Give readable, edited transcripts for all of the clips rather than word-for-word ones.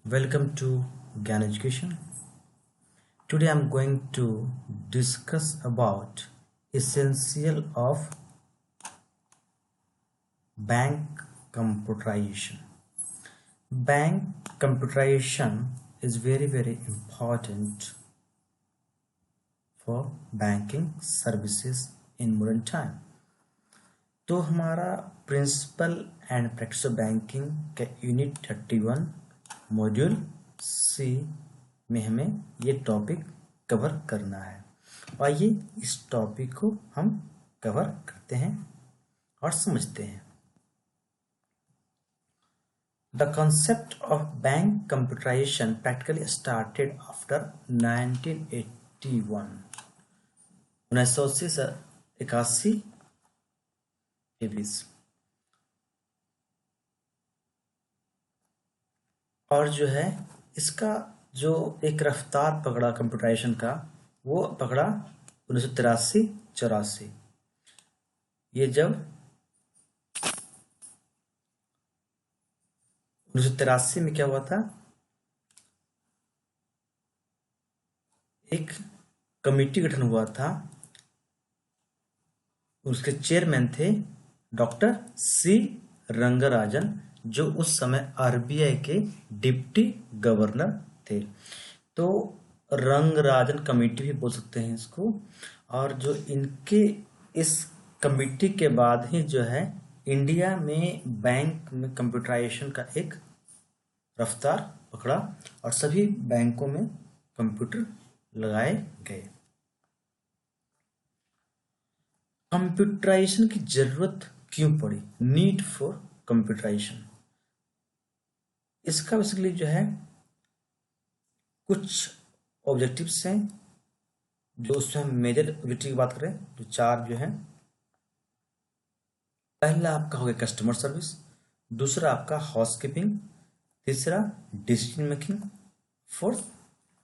Welcome to GAN Education. Today I am going to discuss about essential of bank computerization. Bank computerization is very important for banking services in modern time. तो हमारा principal and practice of banking के unit 31 module C में हमें ये topic cover करना है। आइए इस टॉपिक को हम कवर करते हैं और समझते हैं। The concept of bank computerisation practically started after 1981 1981 के बीच, और जो है इसका जो एक रफ्तार पकड़ा कंप्यूटराइजेशन का वो पकड़ा 1983-84। ये जब 1983 में क्या हुआ था, एक कमेटी गठन हुआ था। उसके चेयरमैन थे डॉक्टर सी रंगराजन, जो उस समय आरबीआई के डिप्टी गवर्नर थे। तो रंगराजन कमेटी भी बोल सकते हैं इसको। और जो इनके इस कमेटी के बाद ही जो है इंडिया में बैंक में कंप्यूटराइजेशन का एक रफ्तार पकड़ा और सभी बैंकों में कंप्यूटर लगाए गए। कंप्यूटराइजेशन की जरूरत क्यों पड़ी? Need for computerisation. इसका बेसिकली जो है कुछ ऑब्जेक्टिव्स हैं, जो उसमें हम मेजर ऑब्जेक्टिव की बात करें तो 4 जो है। पहला आपका हो गया कस्टमर सर्विस, दूसरा आपका हाउसकीपिंग, तीसरा decision making, fourth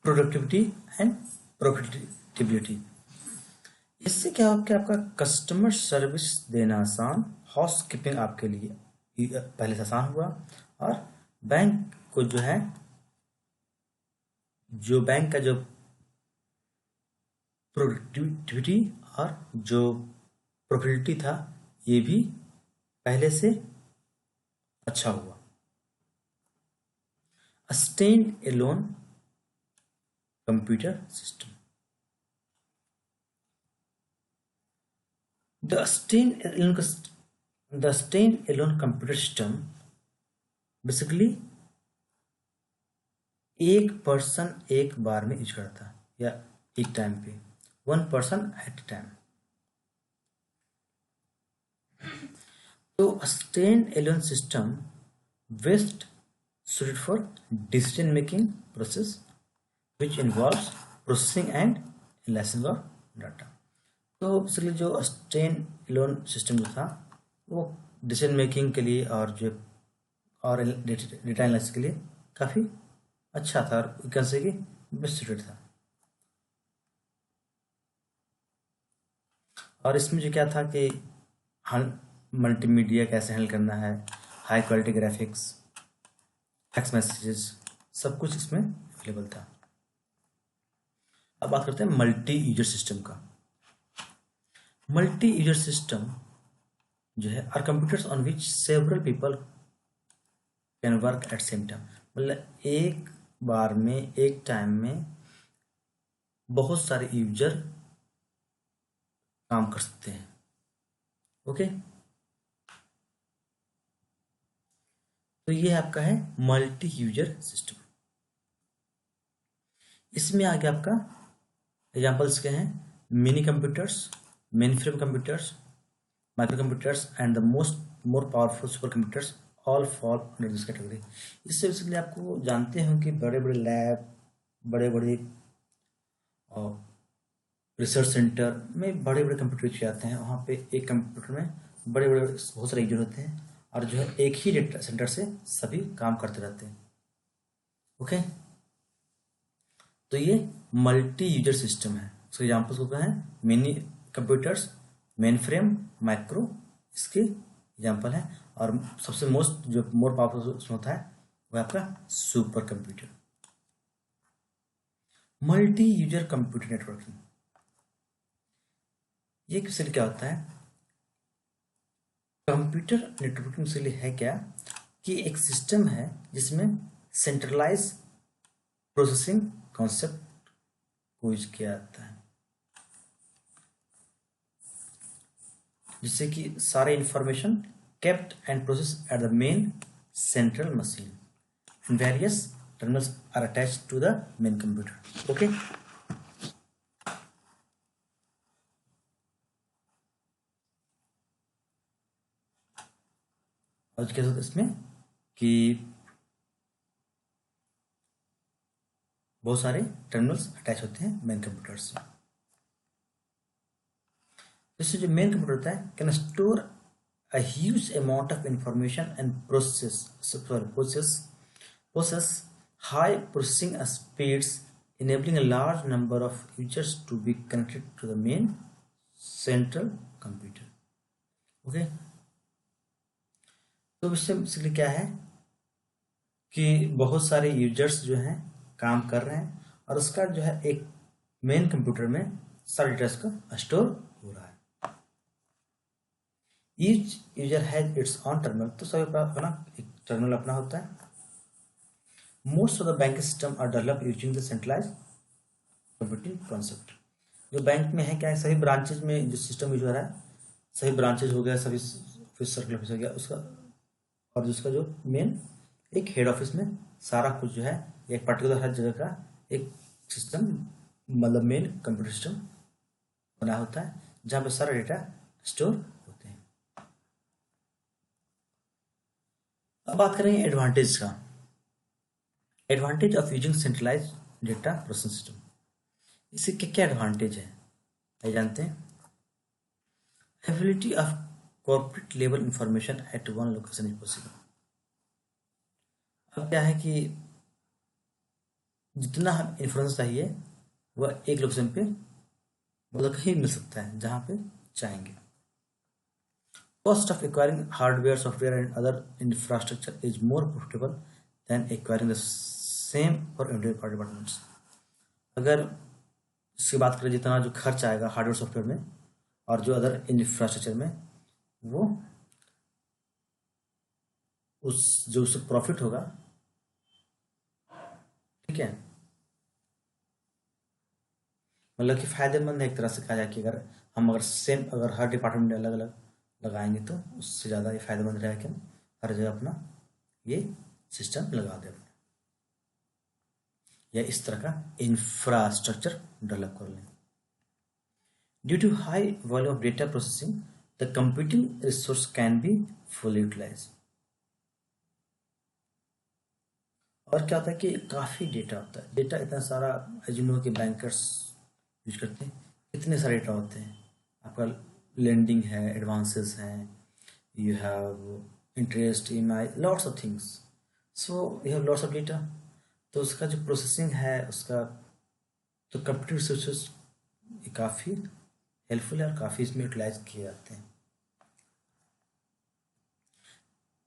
productivity and profitability. इससे क्या हो कि आपका कस्टमर सर्विस देना आसान, हाउस कीपिंग आपके लिए पहले से आसान हुआ, और बैंक को जो है जो बैंक का जो प्रोडक्टिविटी और जो प्रॉफिटेबिलिटी था ये भी पहले से अच्छा हुआ। Stand alone computer system. The stand-alone computer system basically एक पर्सन एक बार में यूज करता है या एक टाइम पे, 1 person at a time। तो stand-alone system best suited for decision making process which involves processing and analyzing of data। तो बेसिकली जो स्टैंड एलोन सिस्टम जो था वो डिसीजन मेकिंग के लिए और जो और डेटा एनालिसिस के लिए काफ़ी अच्छा था और कह सके कि बेस्ट सूटेड था। और इसमें जो क्या था कि मल्टीमीडिया कैसे हैंडल करना है, high quality graphics, text messages, सब कुछ इसमें अवेलेबल था। अब बात करते हैं मल्टी यूजर सिस्टम का। मल्टी यूजर सिस्टम जो है are computers on which several people can work at same time. मतलब एक बार में एक टाइम में बहुत सारे यूजर काम कर सकते हैं। ओके, तो ये आपका है मल्टी यूजर सिस्टम। इसमें आगे आपका एग्जांपल्स क्या हैं? Mini computers, mainframe computers, micro computers and the more powerful super computers all fall under this category. इससे बेसिकली आपको जानते हो कि बड़े बड़े लैब, बड़े बड़े रिसर्च सेंटर में बड़े बड़े कंप्यूटर जाते हैं। वहाँ पे एक कंप्यूटर में बड़े बड़े बहुत सारे यूजर होते हैं और जो है एक ही डेटा सेंटर से सभी काम करते रहते हैं। ओके, तो ये मल्टी यूजर सिस्टम है। उसके एग्जाम्पल्स को क्या है? Mini computers, main frame, micro, इसके एग्जाम्पल है। और सबसे मोस्ट जो मोर पावरफुल उसमें होता है वो आपका super computer. Multi user computer networking, ये किसके लिए क्या होता है? कंप्यूटर नेटवर्किंग के लिए है क्या कि एक सिस्टम है जिसमें सेंट्रलाइज प्रोसेसिंग कॉन्सेप्ट को यूज किया जाता है, जिससे कि सारे information kept and processed at the main central machine and various terminals are attached to the main computer. Okay. और क्या होता है इसमें कि बहुत सारे टर्मिनल्स अटैच होते हैं मेन कंप्यूटर से। इससे जो मेन कंप्यूटर होता है can store a huge amount of information and process high processing speeds, enabling a large number of users to be connected to the main central computer. Okay, तो इससे basically क्या है कि बहुत सारे यूजर्स जो हैं काम कर रहे हैं और उसका जो है एक मेन कंप्यूटर में सारे डेटा का स्टोर हो रहा है। Each user has its on terminal, तो सभी का अपना एक टर्मिनल अपना होता है। Most of the bank system are develop using the centralise computing concept. जो बैंक में है क्या है, सभी ब्रांचेज में जो सिस्टम यूज हो रहा है, सभी ब्रांचेज हो गया, सभी ऑफिस सर्कल ऑफिस हो गया उसका, और जिसका जो मेन एक हेड ऑफिस में सारा कुछ जो है एक पर्टिकुलर हर जगह का एक सिस्टम मतलब मेन कंप्यूटर सिस्टम बना होता है जहाँ पे सारा डेटा स्टोर होते हैं। अब बात करेंगे एडवांटेज का। Advantage of using centralise data processing system, इससे क्या क्या एडवांटेज है ये जानते हैं। Ability of corporate level information at one location is possible. अब क्या है कि जितना हम इंफॉर्मेशन चाहिए वह एक लोकेशन पे मतलब कहीं मिल सकता है जहां पे चाहेंगे। Cost of acquiring hardware software and other infrastructure is more profitable than acquiring the same for individual departments. अगर इसकी बात करें जितना जो खर्च आएगा हार्डवेयर सॉफ्टवेयर में और जो अदर इंफ्रास्ट्रक्चर में, वो जो उससे प्रॉफिट होगा, ठीक है, मतलब कि फायदेमंद है एक तरह से कहा जाए कि अगर हम अगर हर डिपार्टमेंट में अलग अलग लगाएंगे तो उससे ज़्यादा ये फायदेमंद रहेगा कि हम हर जगह अपना ये सिस्टम लगा दें या इस तरह का इंफ्रास्ट्रक्चर डेवलप कर लें। Due to high volume of data processing the computing resource can be full utilise. और क्या होता है कि काफ़ी डेटा होता है, डेटा इतना सारा एजुनो के बैंकर्स यूज करते हैं, कितने सारे डेटा होते हैं। आपका लेंडिंग है, एडवांसेस हैं, you have interest, EMI, lots of things, so you have lots of data। तो उसका जो प्रोसेसिंग है उसका तो कंप्यूटर रिसोर्सेज काफ़ी हेल्पफुल है और काफ़ी इसमें यूटिलाइज किए जाते हैं।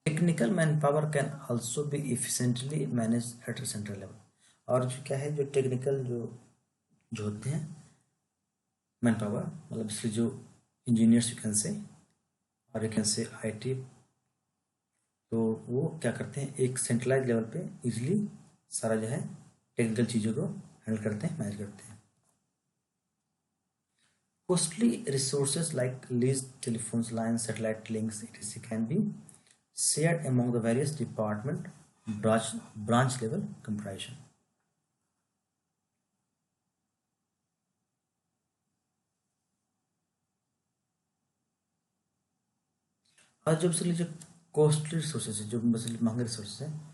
Technical manpower can also be efficiently manage at central level. और जो क्या है जो टेक्निकल जो होते हैं मैन पावर मतलब इसलिए जो इंजीनियर्स यू कैन से और यू कैन से IT, तो वो क्या करते हैं एक सेंट्रलाइज लेवल पे इजीली सारा जो है टेक्निकल चीज़ों को हैंडल करते हैं, मैनेज करते हैं। Costly resources like lease telephones line satellite links etc can be shared among the various department branch level computation. और जब से जो कॉस्टली रिसोर्सेज है, जो महंगे रिसोर्सेज हैं,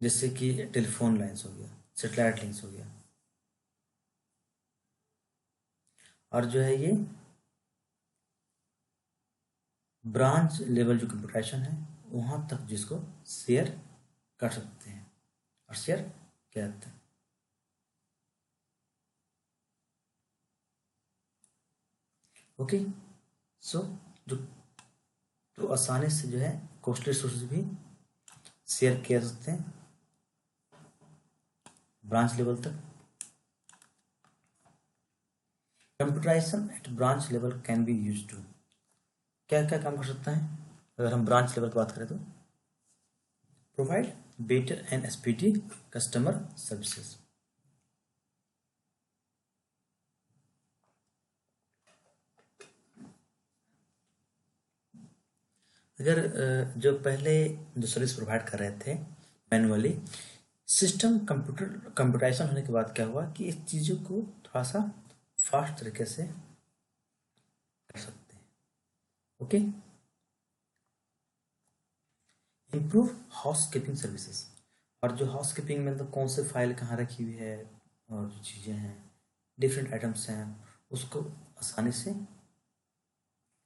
जैसे कि टेलीफोन लाइन्स हो गया, सैटेलाइट लिंक्स हो गया, और जो है ये ब्रांच लेवल जो कंप्यूटेशन है वहां तक जिसको शेयर कर सकते हैं और शेयर किया जाता है। ओके, सो जो तो आसानी से जो है कॉस्टली रिसोर्सेज भी शेयर किया सकते हैं ब्रांच लेवल तक। Computerisation at branch level can be use to, क्या क्या काम कर सकता है अगर हम ब्रांच लेवल की बात करें तो? Provide better and speedy customer services. अगर जो पहले जो सर्विस प्रोवाइड कर रहे थे मैनुअली, सिस्टम कंप्यूटराइजेशन होने के बाद क्या हुआ कि इस चीज़ों को थोड़ा सा फास्ट तरीके से कर सकते हैं। Okay, improve house keeping services, और जो हाउस कीपिंग में मतलब कौन से फाइल कहाँ रखी हुई है और जो चीज़ें हैं, डिफरेंट आइटम्स हैं, उसको आसानी से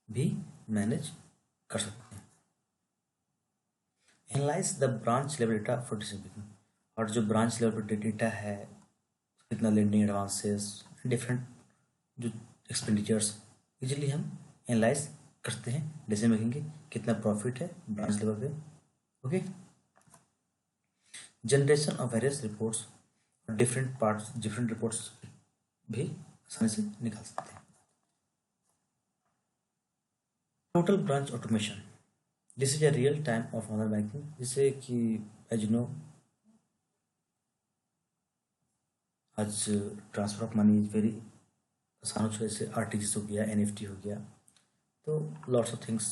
भी मैनेज कर सकते हैं। Analyse the branch level data for decision making, और जो ब्रांच लेवल पर डेटा है, कितना लेंडिंग एडवांसेस, डिफरेंट जो एक्सपेंडिचर्स, इजीली हम एनालाइज करते हैं डिसीजन मेकिंग के, कितना प्रॉफिट है ब्रांच लेवल पे। Okay, generation of various reports, different parts, different reports भी आसानी से निकाल सकते हैं। Total branch automation, this is a real time of online banking, जिससे कि एज यू नो आज transfer of money is very आसान हो चुका है, जैसे आरटीजीएस हो गया, एनएफटी हो गया, तो लॉट्स ऑफ थिंग्स।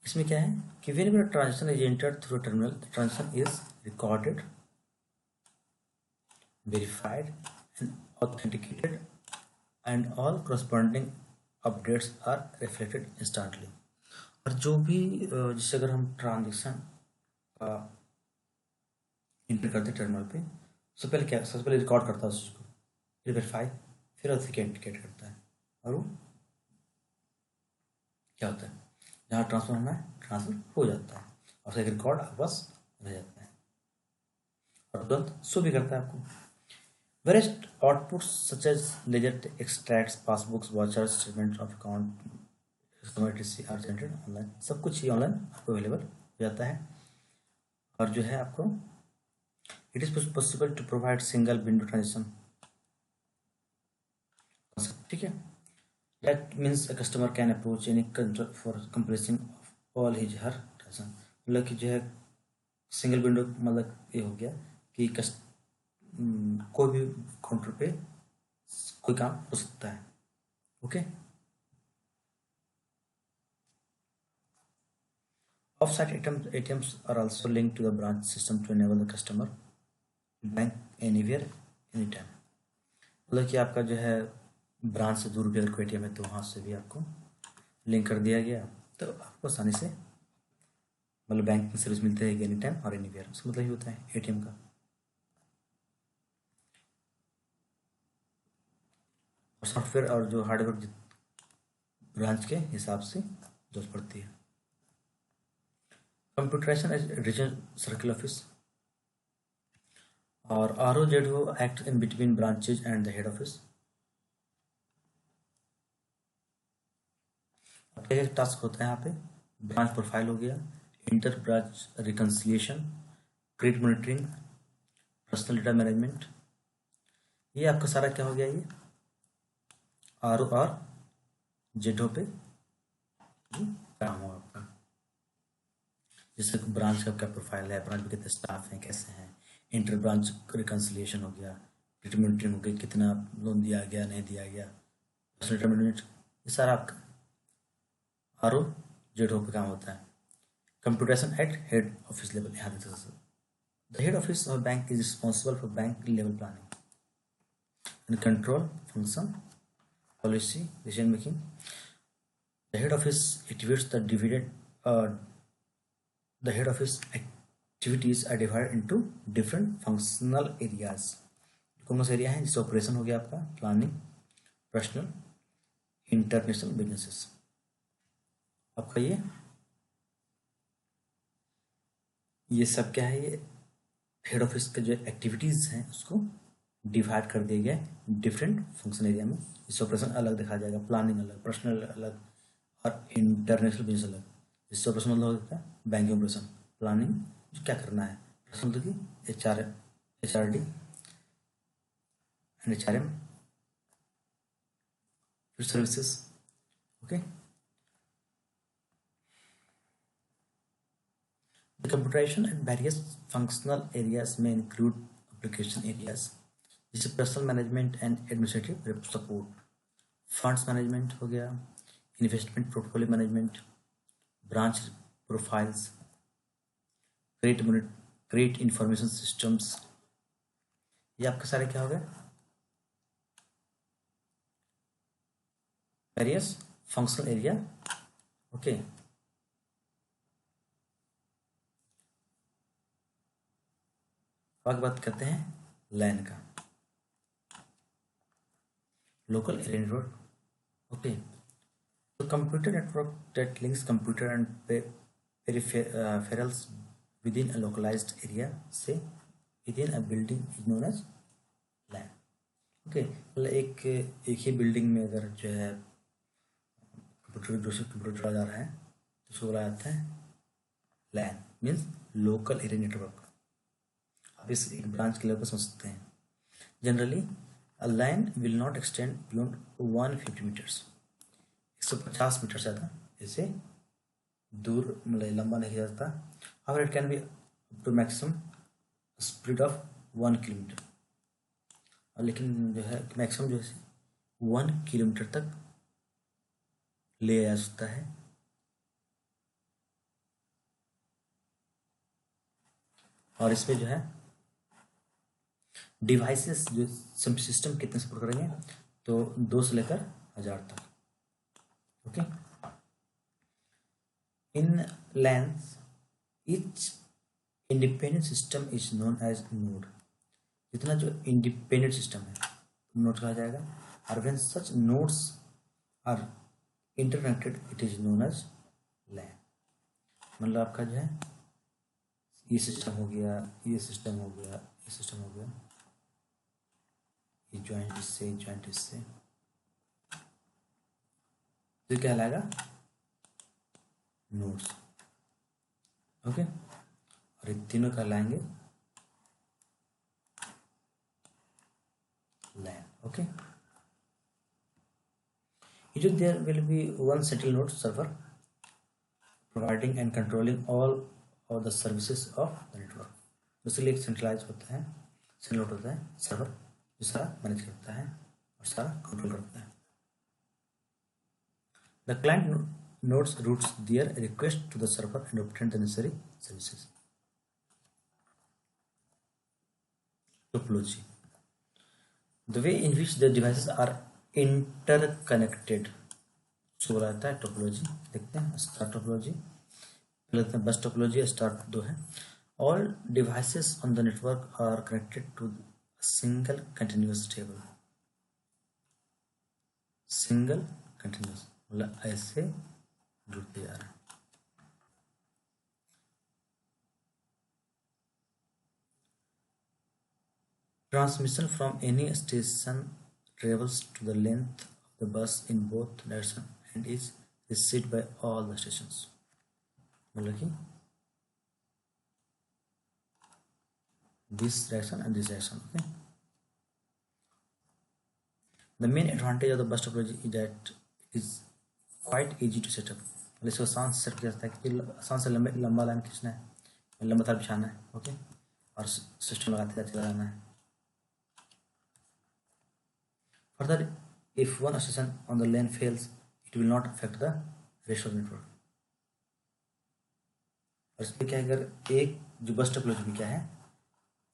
इसमें क्या है कि whenever transaction is entered through terminal, the transaction is recorded, verified and authenticated and all corresponding updates are reflected instantly. और जो भी जैसे अगर हम ट्रांजेक्शन का इंटर करते टर्मिनल पे, सबसे पहले रिकॉर्ड करता है उस चीज़ को, फिर वेरीफाई, फिर ऑथेंटिकेट करता है, और वो क्या होता है, जहाँ ट्रांसफर होना है ट्रांसफर हो जाता है, और फिर रिकॉर्ड आपके पास रह जाता है, और तुरंत शो भी करता है आपको। Various outputs such as ledger extracts, passbooks, vouchers, statement of account are generated online, सब कुछ ही ऑनलाइन आपको अवेलेबल हो जाता है। और जो है आपको it is possible to provide single window transaction, ठीक है, that means a customer can approach any control for completion of all his her transaction, मतलब कि जो है सिंगल विंडो, मतलब ये हो गया कि कोई भी काउंटर पे कोई काम हो सकता है। Okay, off-site ATMs are also linked to the branch system to enable the customer bank anywhere any time, मतलब कि आपका जो है ब्रांच से दूर भी अगर कोई ATM है तो वहाँ से भी आपको लिंक कर दिया गया, तो आपको आसानी से मतलब बैंक की सर्विस मिलती रहेगी एनी टाइम और एनीवेयर। उसका मतलब ये होता है ATM का। और सॉफ्टवेयर और जो हार्डवेयर ब्रांच के हिसाब से जरूरत पड़ती है। Computerisation as regional circle office, और ROZO act in between branches and the head office। अब एक टास्क होता है यहाँ पे, ब्रांच प्रोफाइल हो गया, inter branch reconciliation, credit monitoring, personal data management, ये आपका सारा क्या हो गया, ये ROZO पे काम होगा आपका। जैसे ब्रांच का क्या प्रोफाइल है, ब्रांच में कितने स्टाफ हैं, कैसे हैं, इंटर ब्रांच रिकन्सिलिएशन हो गया, क्रेडिट मॉनिटरिंग हो गई, कितना लोन दिया गया नहीं दिया गया, पर्सनल डेटा मैनेजमेंट, ये सारा आपका ROZO पे काम होता है। Computation at head office level, यहाँ देख सकते, the head office of bank is responsible for bank level planning and control function, policy, decision making. The head office activates the divided, the head office activities are divided into different functional areas। कौन सा area है, जिससे operation हो गया आपका, planning, personal, international businesses, आपका ये सब क्या है, ये हेड ऑफिस के जो एक्टिविटीज हैं उसको डिवाइड कर दिए गए डिफरेंट फंक्शन एरिया में, जिससे ऑपरेशन अलग दिखा जाएगा, प्लानिंग अलग, पर्सनल अलग और इंटरनेशनल बिजनेस अलग। जिससे ऑपरेशन मतलब होता है बैंकिंग ऑपरेशन। प्लानिंग क्या करना है, मतलब कि HRD एंड HRM, फिर services. Okay, the computation at various functional areas may include application areas जैसे personal management and administrative support, funds management हो गया, investment portfolio management, branch profiles, create information systems. ये आपके सारे क्या हो गए, वेरियस फंक्शनल एरिया। ओके, अब बात करते हैं लैन का, लोकल एरिया नेटवर्क। ओके, तो computer network that links computer and peripherals within a localized area, say within a building, is known as LAN। Okay, मतलब एक ही बिल्डिंग में अगर जो है कंप्यूटर दूसरे कंप्यूटर जोड़ा जा रहा है तो उसको बोला जाता है लैन, मीन्स लोकल एरिया नेटवर्क। आप इस एक ब्रांच के लेवल पर समझ सकते हैं। Generally a LAN will not extend beyond 150 metres, 150 metre से ज़्यादा ऐसे दूर मतलब लंबा नहीं जाता। और it can be up to maximum speed of 1 kilometre, और लेकिन जो है मैक्सिमम जो है 1 किलोमीटर तक ले जा सकता है। और इसमें जो है डिवाइसेस जो सिस्टम कितने सपोर्ट करेंगे, तो 2 से लेकर 1000 तक। Okay, in LANs each independent system is known as node. जितना जो इंडिपेंडेंट सिस्टम है नोड कहा जाएगा, और when such nodes are interconnected it is known as LAN. मतलब आपका जो है ये सिस्टम हो गया, ये सिस्टम हो गया, ये सिस्टम हो गया, ये ज्वाइंट इससे, ज्वाइंट इससे, तो क्या लाएगा नोड्स। ओके, और ये तीनों का लाएंगे LAN. Okay, Usually there will be one central node server providing and controlling all of the services of the network। इसलिए एक सेंट्रलाइज होता है, सेंट्रल नोड होता है सर्वर, जो सारा मैनेज करता है और सारा कंट्रोल करता है। The client nodes routes their request to the server and obtain the necessary services। Topology, the way in which the devices are interconnected, उसको बोला जाता है टोपोलॉजी। देखते हैं स्टार टोपोलॉजी, लेते हैं बस टोपोलॉजी। स्टार 2 है, all devices on the network are connected to single continuous table. Single continuous मतलब ऐसे जुड़ते जा रहे हैं। Transmission from any station travels to the length of the bus in both direction and is received by all the stations। मतलब कि this direction and this direction। okay, the main advantage of the bus topology is that it is quite easy to set up। मतलब इसको आसान से set किया जाता है कि आसान से लंबा लाइन खींचना है, लंबा तार बिछाना है। ओके, और सिस्टम लगाते जाते लगाना है। Further, if one station on the lane fails, it will not affect the rest of the network। और इसमें क्या है, अगर एक जो बस टोपोलॉजी में क्या है,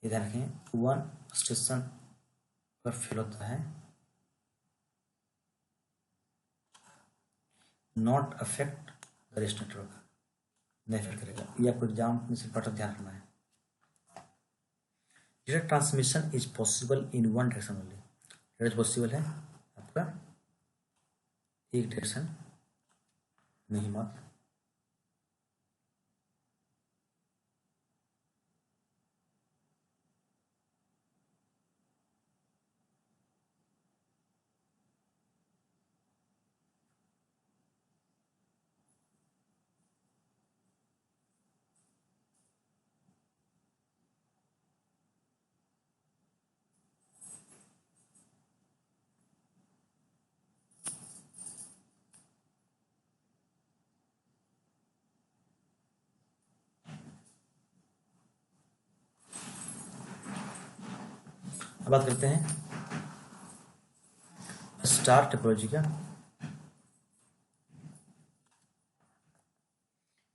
ये ध्यान रखें, वन स्टेशन पर फेल होता है, not affect the rest network, नहीं अफेक्ट करेगा। ये आपको एग्जाम में से पार्ट ध्यान रखना है। Data transmission is possible in one direction only. Data possible है आपका एक डायरेक्शन नहीं मात्र। अब बात करते हैं स्टार टोपोलॉजी का।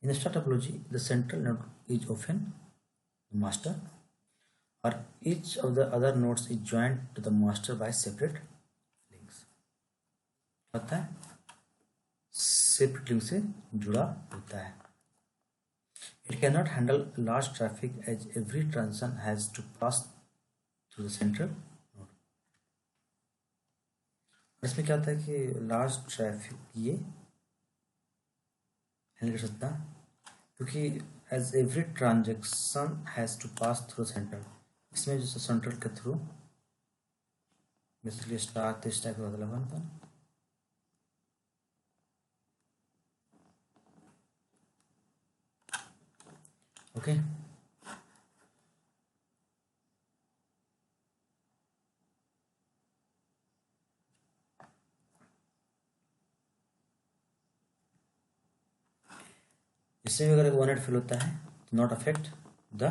In star topology, the central node is often the master, or each of the other nodes is joined to the master by separate links. होता है सेपरेट लिंक से जुड़ा होता है। It cannot handle large traffic as every transaction has to pass through the central node. इसमें क्या होता है कि लार्ज ट्रैफिक ये हैंडल कर सकता क्योंकि as every transaction has to pass through central, इसमें जो सेंट्रल के थ्रू बेसिकली स्टार का मतलब बनता है। ओके इससे भी अगर ओवरहेड फिल होता है तो not affect the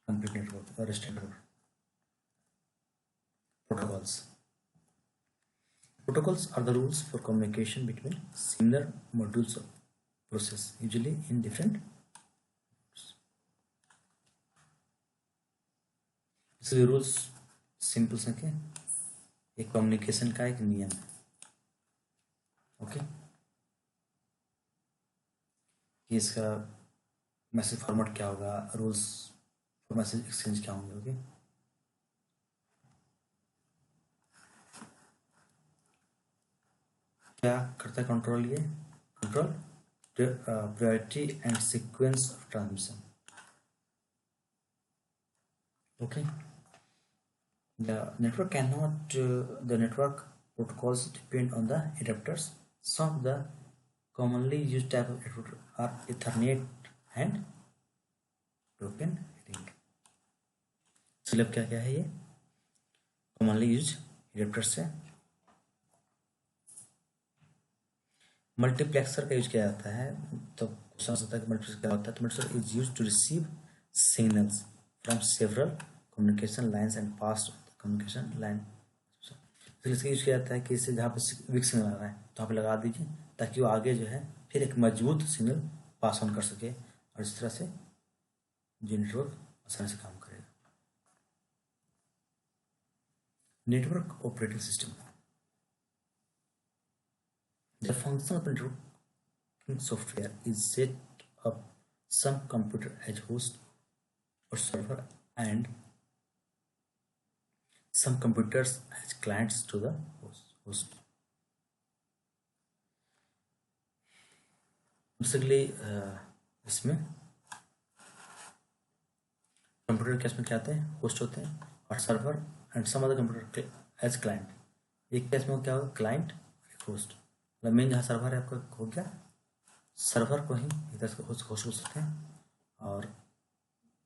complete network और standard protocols. Protocols are the rules for communication between similar modules of process, usually in different modes. इसलिए रूल्स सिंपल से क्या एक कम्युनिकेशन का एक नियम है। ओके कि इसका मैसेज फॉर्मेट क्या होगा, रूल्स फॉर मैसेज एक्सचेंज क्या होंगे। ओके क्या करता है कंट्रोल, ये control priority and sequence of transmission. Okay the network cannot the network protocols depend on the adapters. Some of the commonly used type of adapter are Ethernet and token ring. मतलब क्या क्या है ये commonly used adapters है। Multiplexer का use किया जाता है, तो क्वेश्चन होता है कि मल्टीप्लेक्सर क्या होता है। तो multiplexer is used to receive signals from several communication lines and pass communication line. तो इसका यूज किया जाता है कि इससे जहाँ पे वीक सिग्नल आ रहा है तो वहाँ पे लगा दीजिए ताकि वो आगे जो है फिर एक मजबूत सिग्नल पास ऑन कर सके और इस तरह से जो नेटवर्क आसानी से काम करेगा। Network operating system, the function of networking software is set up some computer as host or server and some computers as clients to the host. Basically, इसमें कंप्यूटर के इसमें क्या आते हैं, होस्ट होते हैं और server and some other computer as client. एक केस में क्या होगा, क्लाइंट एक होस्ट। मतलब मेन जहाँ सर्वर है आपका हो गया, सर्वर को ही इधर से होस्ट बोल सकते हैं और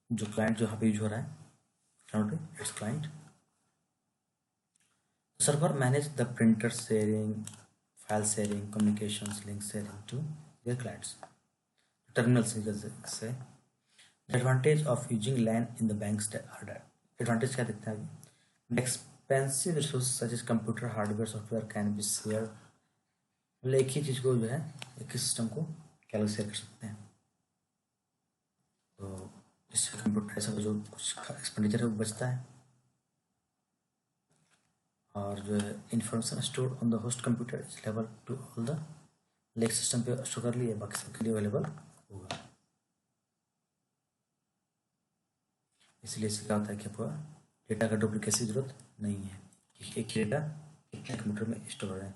जो क्लाइंट जो यहाँ पे यूज हो रहा है its client. Server manage the printer sharing, file sharing, communications, link sharing to their clients. Terminal से the advantage of using LAN in the banks advantage क्या दिखता है, expensive resources such as computer hardware software can be shared। मतलब एक ही चीज को जो है एक ही सिस्टम को क्या लोग शेयर कर सकते हैं, तो इससे कंप्यूटर ऐसा जो कुछ एक्सपेंडिचर है वो बचता है और जो है information store on the host computer is level to all the lake system पे स्टोर कर लिए, बाकी सबके लिए अवेलेबल होगा। इसलिए इससे क्या होता है कि आपको डेटा का डुप्लीकेसी की जरूरत नहीं है कि एक ही डेटा एक कंप्यूटर में स्टोर हो रहा है,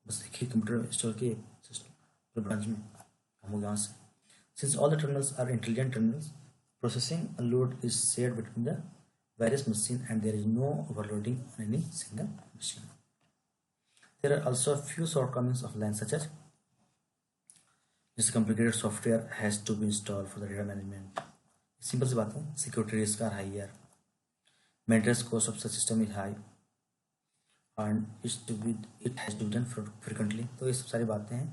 बस एक ही कंप्यूटर में स्टोर किए सिस्टम ब्रांच में हम लोग यहाँ से। Since all the terminals are intelligent terminals, processing load is shared between the various machine and there is no overloading on any single machine. There are also a few shortcomings of LAN such as this complicated software has to be installed for the data management. Simple सी बात है, security risks are higher, maintenance cost of the system is high and it has to be done frequently। तो ये सब सारी बातें हैं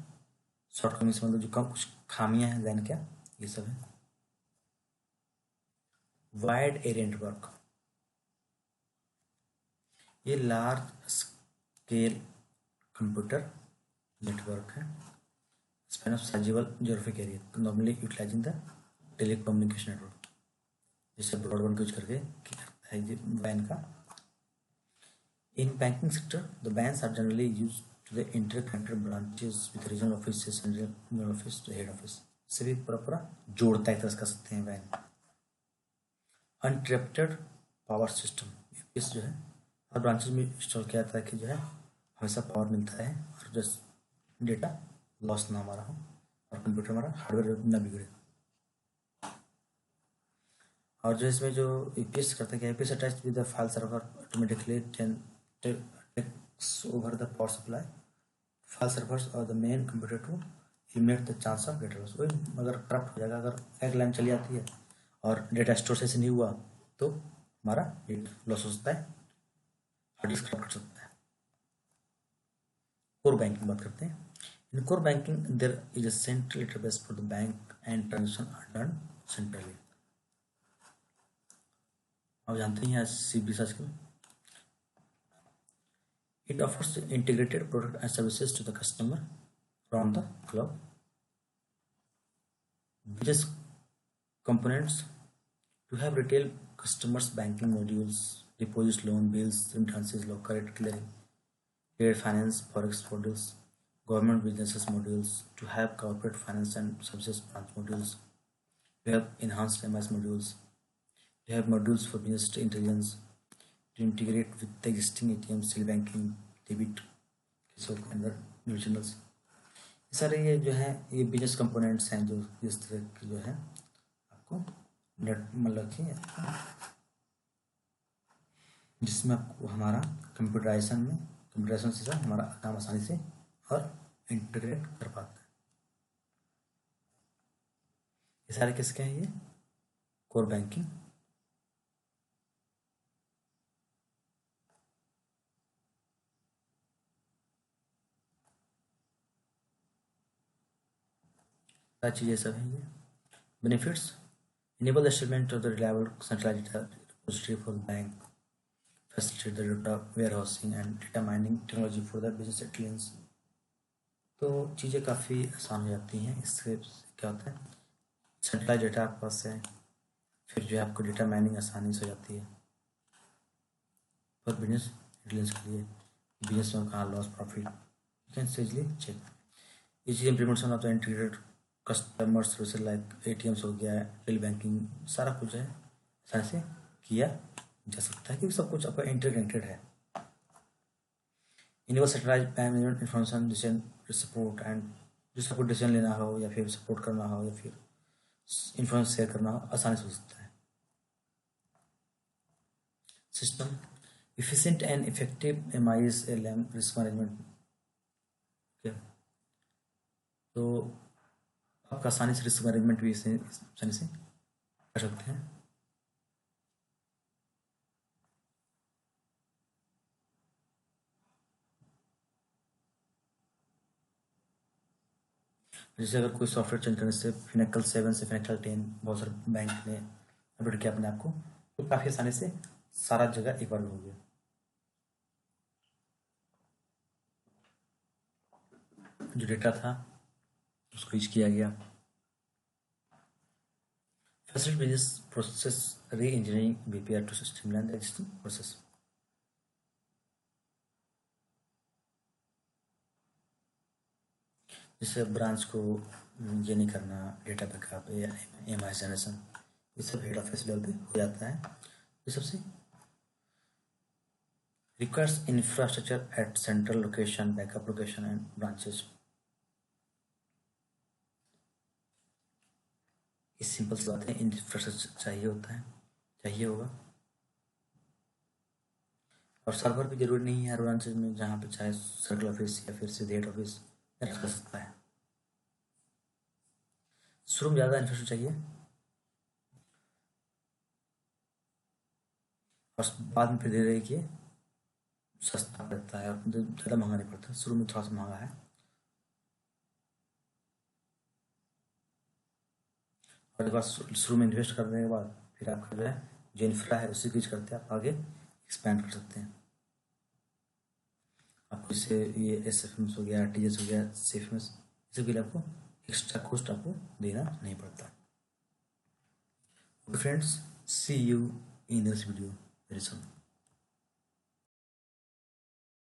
shortcomings, मतलब जो कम कुछ खामियां हैं LAN क्या ये सब है। वाइड एरिया नेटवर्क, ये लार्ज स्केल कंप्यूटर नेटवर्क है, span of sizable geographic area, normally utilizing the telecommunication network, जैसे ब्रॉडबैंड यूज करके क्या करता है ये वैन का। In banking sector the WANs are generally use to the interconnected branches with regional office, regional office to head office, से भी पूरा पूरा जोड़ता है, तरह कर सकते हैं वैन। अनट्रप्टेड पावर सिस्टम, यूपीएस जो है हर ब्रांचेज में इंस्टॉल किया जाता है कि जो है हमेशा पावर मिलता है और जस्ट डेटा लॉस ना हमारा हो और कंप्यूटर हमारा हार्डवेयर ना बिगड़े। और जो इसमें जो ईपीएस करता है कि EPS attach with the file server automatically takes over the power supply file servers और the main computer to limit the chance of data loss. वही अगर करप्ट हो जाएगा, अगर एक लाइन चली जाती है और डेटा स्टोर से नहीं हुआ तो हमारा डेटा लॉस हो सकता है, हार्ड डिस्क करप्ट कर सकता है। कोर बैंकिंग बात करते हैं। In core banking, there is a central database for the bank and transactions are done centrally. आप जानते हैं CB आजकल। It offers integrated product and services to the customer around the clock. Business components to have retail customers banking modules, deposits, loan bills, remittances, local clearing, trade finance, forex modules, government businesses modules, to have corporate finance and services branch modules, to have enhanced MS modules, to have modules for business intelligence, to integrate with the existing ATM, still banking, debit, so अंदर new channels। ये सारे ये जो है ये business components हैं जो इस तरह की जो है आपको नेट मतलब कि जिसमें आपको हमारा कंप्यूटराइजेशन से हमारा काम आसानी से और इंटीग्रेट कर पाता है। ये सारे किसके हैं? ये कोर बैंकिंग। क्या चीज़ें सब हैं ये benefits. enable the establishment of the reliable centralized data repository for the bank, facilitate the data warehousing and data mining technology for the business intelligence। तो चीज़ें काफ़ी आसान हो जाती हैं इससे। क्या होता है, सेंट्रलाइज डेटा आपके पास है, फिर जो है आपको डेटा माइनिंग आसानी से हो जाती है फॉर बिजनेस इंटेलिजेंस के लिए। बिजनेस में कहाँ loss profit you can easily check. ये चीज़ implementation of the integrated customer service like ATMs हो गया, टेली बैंकिंग, सारा कुछ है आसानी से किया जा सकता है क्योंकि सब कुछ आपका इंटरकनेक्टेड है। Enable centralised bank management information decision support and जिसको आपको डिसीजन लेना हो या फिर सपोर्ट करना हो या फिर इंफॉर्मेशन शेयर करना हो आसानी से हो सकता है। System efficient and effective MIS/LM risk management. तो आपका आसानी से रिस्क मैनेजमेंट भी आसानी से कर सकते हैं। जैसे अगर कोई सॉफ्टवेयर चेंज करने से फिनेकल 7 से फिनेकल 10 बहुत सारे बैंक ने अपडेट किया अपने आप को, तो काफ़ी आसानी से सारा जगह एक बार में हो गया। जो डेटा था उसको यूज किया गया। Facility business process re engineering BPR to streamline the existing process. जैसे ब्रांच को ये नहीं करना, डेटा बैकअप या MIS जनरेशन, ये सब हेड ऑफिस लेवल पे हो जाता है। ये सबसे requires infrastructure at central location, backup location and branches। इस सिंपल सी बात है, इंफ्रास्ट्रक्चर चाहिए होता है, चाहिए होगा। और सर्वर भी जरूरी नहीं है हर ब्रांचेज में, जहाँ पे चाहे सर्कल ऑफिस या फिर सीधे हेड ऑफिस कर सकता है। शुरू में ज़्यादा इंफ्रास्ट्रक्चर चाहिए और बाद में फिर धीरे धीरे कि सस्ता पड़ता है और ज़्यादा महंगा नहीं पड़ता। शुरू में थोड़ा सा महंगा है और एक बार शुरू में इन्वेस्ट करने के बाद फिर आपका जो है जो इंफ्रा है उसी यूज करते हैं आप आगे एक्सपैंड कर सकते हैं। आपको इससे ये SFMS हो गया, RTGS हो गया, CFMS, इसके लिए आपको एक्स्ट्रा कॉस्ट आपको देना नहीं पड़ता। Okay friends, see you in this video very soon.